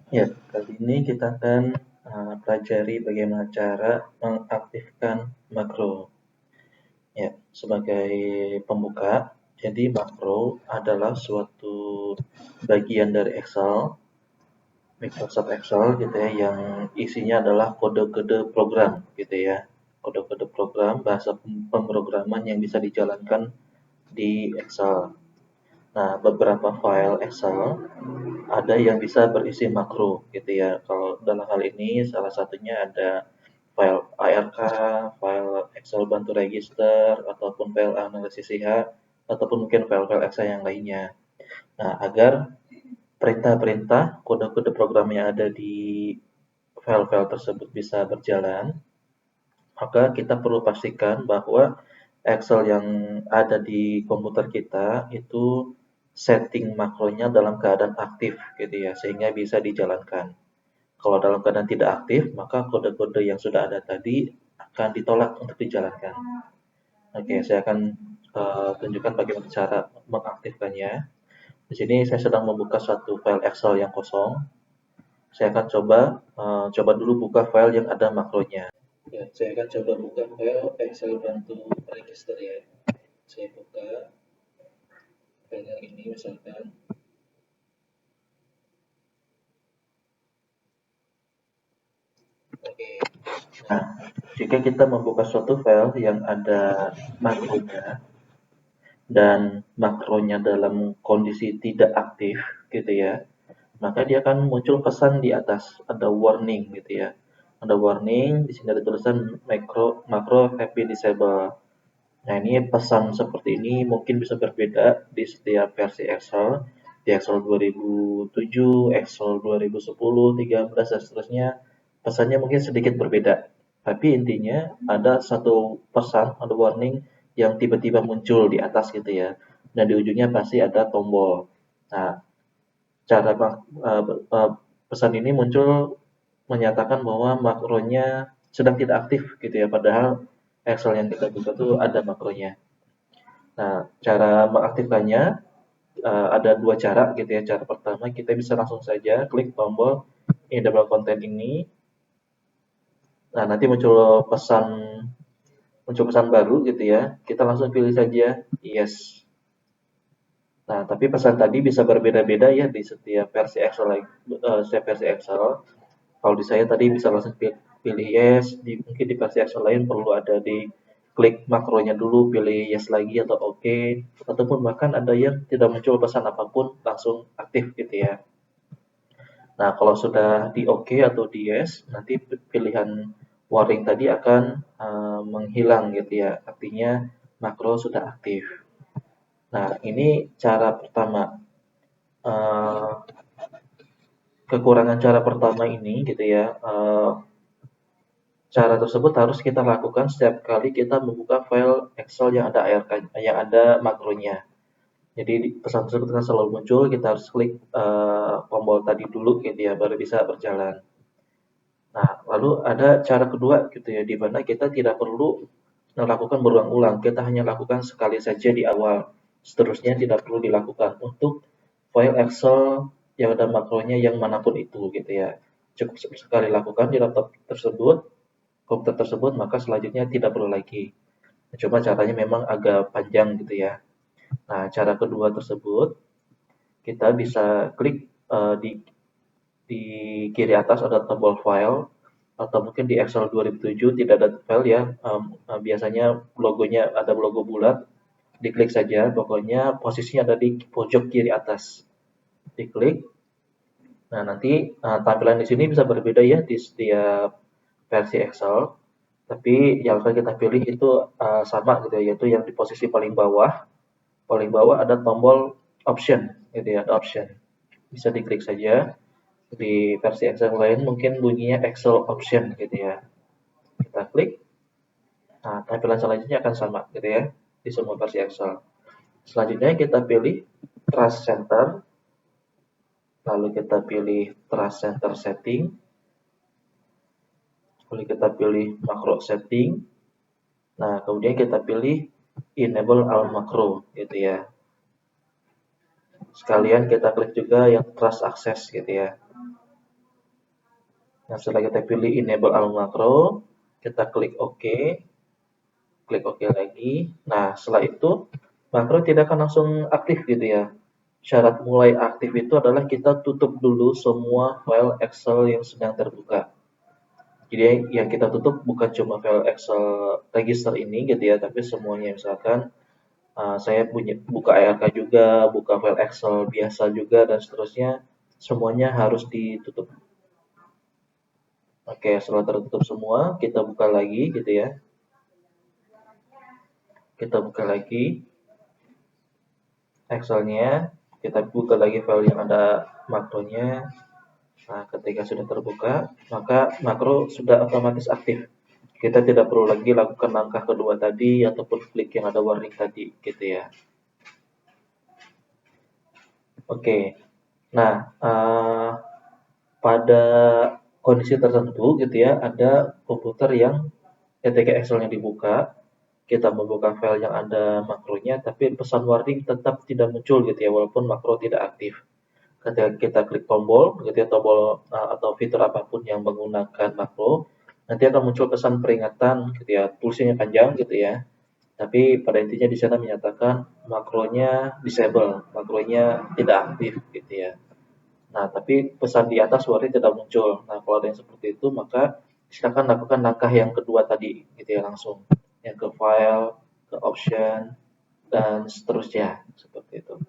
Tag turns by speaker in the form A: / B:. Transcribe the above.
A: Ya, kali ini kita akan pelajari bagaimana cara mengaktifkan makro. Ya, sebagai pembuka, jadi makro adalah suatu bagian dari Excel, Microsoft Excel gitu ya, yang isinya adalah kode-kode program gitu ya. Kode-kode program, bahasa pemrograman yang bisa dijalankan di Excel. Nah, beberapa file Excel ada yang bisa berisi makro gitu ya. Kalau dalam hal ini salah satunya ada file ARK, file Excel bantu register, ataupun file analisis CH, ataupun mungkin file-file Excel yang lainnya. Nah, agar perintah-perintah, kode-kode program yang ada di file-file tersebut bisa berjalan, maka kita perlu pastikan bahwa Excel yang ada di komputer kita itu setting makronya dalam keadaan aktif gitu ya, sehingga bisa dijalankan. Kalau dalam keadaan tidak aktif, maka kode-kode yang sudah ada tadi akan ditolak untuk dijalankan. Oke, saya akan tunjukkan bagaimana cara mengaktifkannya. Di sini saya sedang membuka suatu file Excel yang kosong. Saya akan coba dulu buka file yang ada makronya. Ya, saya akan coba buka file Excel bantu register ya. Saya buka file yang ini misalkan. Oke. Nah, jika kita membuka suatu file yang ada makronya dan makronya dalam kondisi tidak aktif gitu ya, maka dia akan muncul pesan di atas, ada warning gitu ya. Ada warning, di sini ada tulisan makro happy disable. Nah, ini pesan seperti ini mungkin bisa berbeda di setiap versi Excel. Di Excel 2007, Excel 2010, 13, dan seterusnya. Pesannya mungkin sedikit berbeda. Tapi intinya ada satu pesan, ada warning yang tiba-tiba muncul di atas gitu ya. Dan di ujungnya pasti ada tombol. Nah, cara pesan ini muncul menyatakan bahwa makronya sedang tidak aktif gitu ya, padahal Excel yang kita buka tuh ada makronya. Nah, cara mengaktifkannya ada dua cara gitu ya. Cara pertama kita bisa langsung saja klik tombol enable content ini. Nah, nanti muncul pesan baru gitu ya. Kita langsung pilih saja yes. Nah, tapi pesan tadi bisa berbeda-beda ya di setiap versi Excel, setiap versi Excel. Kalau di saya tadi bisa langsung pilih yes, mungkin di versi Excel lain perlu ada di klik makronya dulu, pilih yes lagi atau oke, ataupun bahkan ada yang tidak muncul pesan apapun langsung aktif gitu ya. Nah, kalau sudah di oke atau di yes, nanti pilihan warning tadi akan menghilang gitu ya. Artinya makro sudah aktif. Nah, ini cara pertama. Eh, Kekurangan cara pertama ini gitu ya. Cara tersebut harus kita lakukan setiap kali kita membuka file Excel yang ada ARK, yang ada makronya. Jadi pesan tersebut akan selalu muncul, kita harus klik tombol tadi dulu gitu ya, baru bisa berjalan. Nah, lalu ada cara kedua gitu ya, di mana kita tidak perlu melakukan berulang-ulang, kita hanya lakukan sekali saja di awal. Seterusnya tidak perlu dilakukan untuk file Excel yang ada makronya yang manapun itu gitu ya. Cukup sekali lakukan di laptop tersebut, komputer tersebut, maka selanjutnya tidak perlu lagi. Cuma caranya memang agak panjang gitu ya. Nah, cara kedua tersebut kita bisa klik di kiri atas ada tombol file, atau mungkin di Excel 2007 tidak ada file ya. Biasanya logonya ada logo bulat, diklik saja, pokoknya posisinya ada di pojok kiri atas. Diklik. Nah, nanti tampilan di sini bisa berbeda ya di setiap versi Excel. Tapi yang akan kita pilih itu sama gitu ya, yaitu yang di posisi paling bawah. Paling bawah ada tombol option gitu ya, ada option. Bisa diklik saja. Di versi Excel lain mungkin bunyinya Excel option gitu ya. Kita klik. Nah, tampilan selanjutnya akan sama gitu ya di semua versi Excel. Selanjutnya kita pilih Trust Center, lalu kita pilih Trust Center Setting, lalu kita pilih Macro Setting. Nah, kemudian kita pilih Enable All Macro gitu ya. Sekalian kita klik juga yang Trust Access gitu ya. Nah, setelah kita pilih enable all macro, kita klik OK, klik OK lagi. Nah, setelah itu makro tidak akan langsung aktif gitu ya. Syarat mulai aktif itu adalah kita tutup dulu semua file Excel yang sedang terbuka. Jadi yang kita tutup bukan cuma file Excel register ini gitu ya, tapi semuanya. Misalkan saya punya buka ARK juga, buka file Excel biasa juga, dan seterusnya, semuanya harus ditutup. Oke, setelah tertutup semua, kita buka lagi gitu ya. Kita buka lagi Excelnya, kita buka lagi file yang ada makronya. Nah, ketika sudah terbuka, maka makro sudah otomatis aktif. Kita tidak perlu lagi lakukan langkah kedua tadi ataupun klik yang ada warning tadi gitu ya. Oke. Nah, pada kondisi tertentu gitu ya, ada komputer yang ketika Excel-nya dibuka, kita membuka file yang ada makronya, tapi pesan warning tetap tidak muncul gitu ya, walaupun makro tidak aktif. Ketika kita klik tombol gitu ya, tombol atau fitur apapun yang menggunakan makro, nanti akan muncul pesan peringatan gitu ya, tulisannya panjang gitu ya. Tapi pada intinya di sana menyatakan makronya disable, makronya tidak aktif gitu ya. Nah, tapi pesan di atas warning tidak muncul. Nah, kalau ada yang seperti itu, maka silakan lakukan langkah yang kedua tadi gitu ya, langsung yang ke file, ke option, dan seterusnya seperti itu.